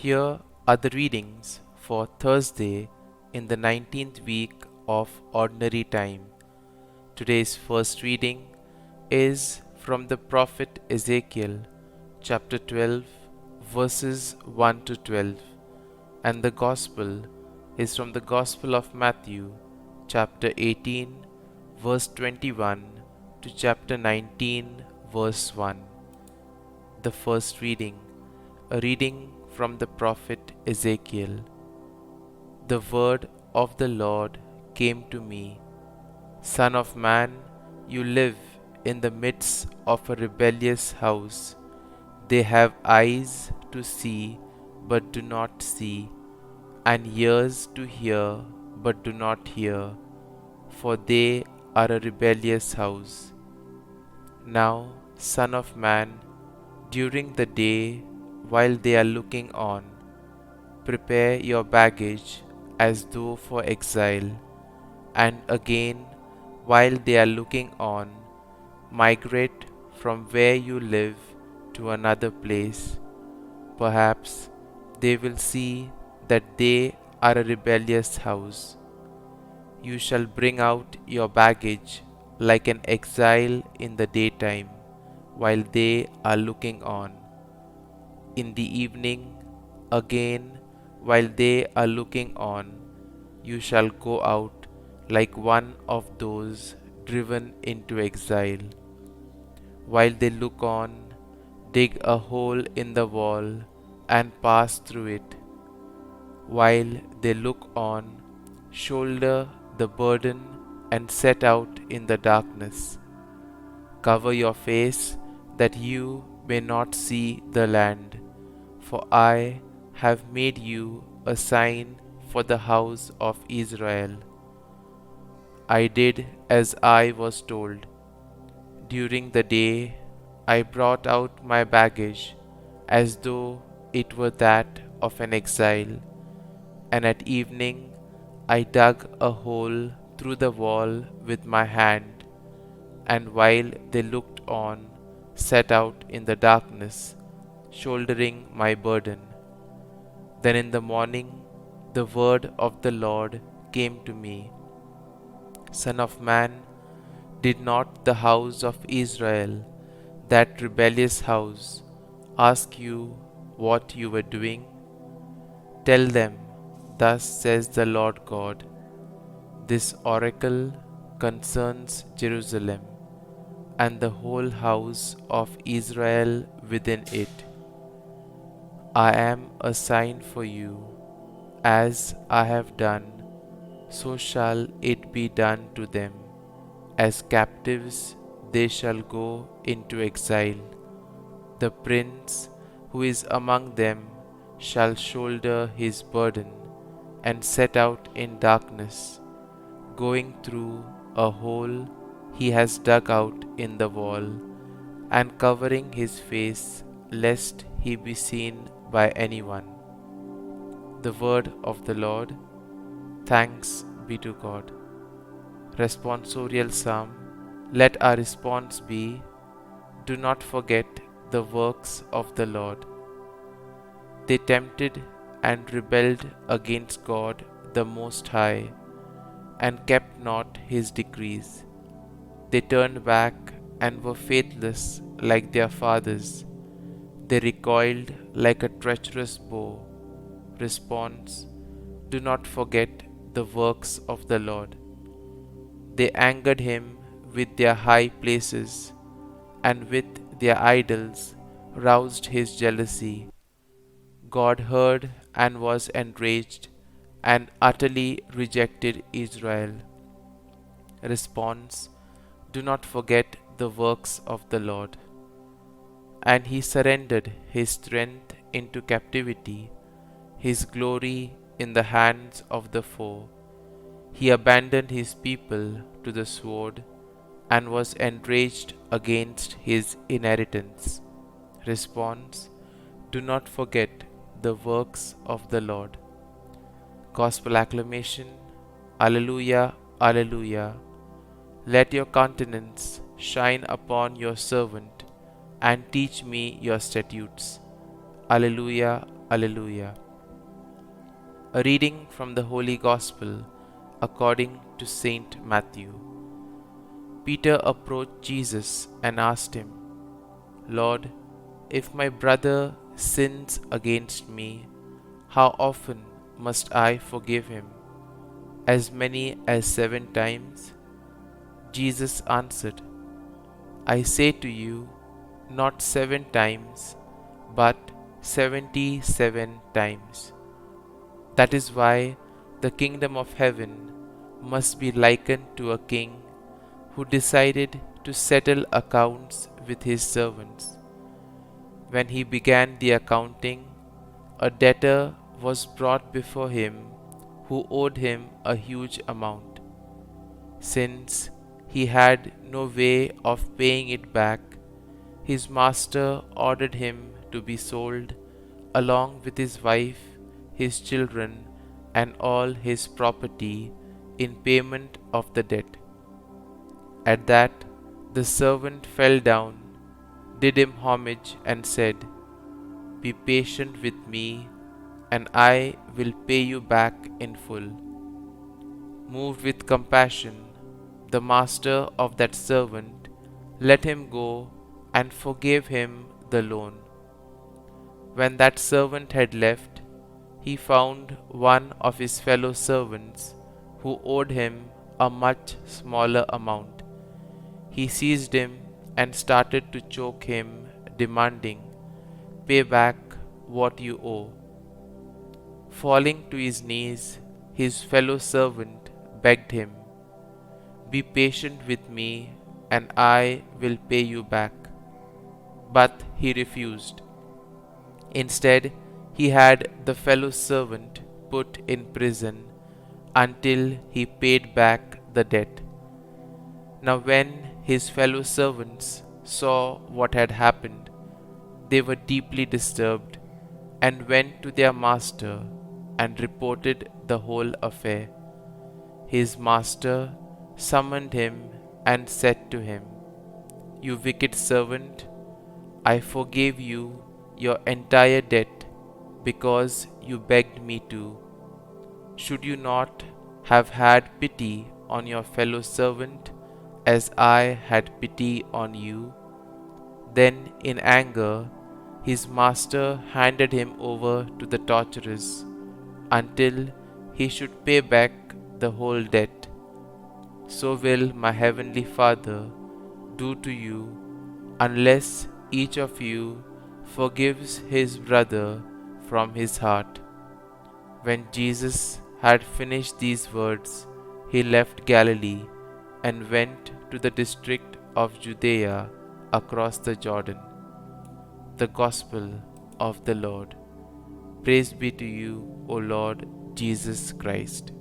Here are the readings for Thursday in the 19th week of Ordinary Time. Today's first reading is from the prophet Ezekiel, chapter 12, verses 1 to 12, and the Gospel is from the Gospel of Matthew, chapter 18, verse 21 to chapter 19, verse 1. The first reading, a reading from the prophet Ezekiel. The word of the Lord came to me, Son of man, you live in the midst of a rebellious house. They have eyes to see, but do not see, and ears to hear, but do not hear, for they are a rebellious house. Now, Son of man, during the day while they are looking on, prepare your baggage as though for exile, and again while they are looking on, migrate from where you live to another place. Perhaps they will see that they are a rebellious house. You shall bring out your baggage like an exile in the daytime, while they are looking on. In the evening, again, while they are looking on, you shall go out like one of those driven into exile. While they look on, dig a hole in the wall and pass through it. While they look on, shoulder the burden and set out in the darkness. Cover your face that you may not see the land, for I have made you a sign for the house of Israel. I did as I was told. During the day I brought out my baggage as though it were that of an exile, and at evening I dug a hole through the wall with my hand, and while they looked on, set out in the darkness, shouldering my burden. Then in the morning the word of the Lord came to me, Son of man, did not the house of Israel, that rebellious house, ask you what you were doing? Tell them, thus says the Lord God, this oracle concerns Jerusalem and the whole house of Israel within it. I am a sign for you, as I have done, so shall it be done to them. As captives they shall go into exile. The prince who is among them shall shoulder his burden and set out in darkness, going through a hole he has dug out in the wall, and covering his face, lest he be seen by anyone. The word of the Lord. Thanks be to God. Responsorial Psalm. Let our response be, do not forget the works of the Lord. They tempted and rebelled against God the Most High, and kept not his decrees. They turned back and were faithless like their fathers. They recoiled like a treacherous bow. Response: do not forget the works of the Lord. They angered him with their high places, and with their idols roused his jealousy. God heard and was enraged, and utterly rejected Israel. Response: do not forget the works of the Lord. And he surrendered his strength into captivity, his glory in the hands of the foe. He abandoned his people to the sword, and was enraged against his inheritance. Response: do not forget the works of the Lord. Gospel acclamation. Alleluia, Alleluia. Let your countenance shine upon your servant, and teach me your statutes. Alleluia, Alleluia. A reading from the Holy Gospel according to Saint Matthew. Peter approached Jesus and asked him, Lord, if my brother sins against me, how often must I forgive him? As many as 7 times? Jesus answered, I say to you, not 7 times, but 77 times. That is why the kingdom of heaven must be likened to a king who decided to settle accounts with his servants. When he began the accounting, a debtor was brought before him who owed him a huge amount. Since he had no way of paying it back, his master ordered him to be sold along with his wife, his children, and all his property in payment of the debt. At that, the servant fell down, did him homage, and said, Be patient with me, and I will pay you back in full. Moved with compassion, the master of that servant let him go and forgave him the loan. When that servant had left, he found one of his fellow servants who owed him a much smaller amount. He seized him and started to choke him, demanding, Pay back what you owe. Falling to his knees, his fellow servant begged him, Be patient with me, and I will pay you back. But he refused. Instead, he had the fellow servant put in prison until he paid back the debt. Now, when his fellow servants saw what had happened, they were deeply disturbed and went to their master and reported the whole affair. His master summoned him and said to him, You wicked servant, I forgave you your entire debt because you begged me to. Should you not have had pity on your fellow servant as I had pity on you? Then, in anger, his master handed him over to the torturers until he should pay back the whole debt. So will my heavenly Father do to you unless each of you forgives his brother from his heart. When Jesus had finished these words, he left Galilee and went to the district of Judea across the Jordan. The Gospel of the Lord. Praise be to you, O Lord Jesus Christ.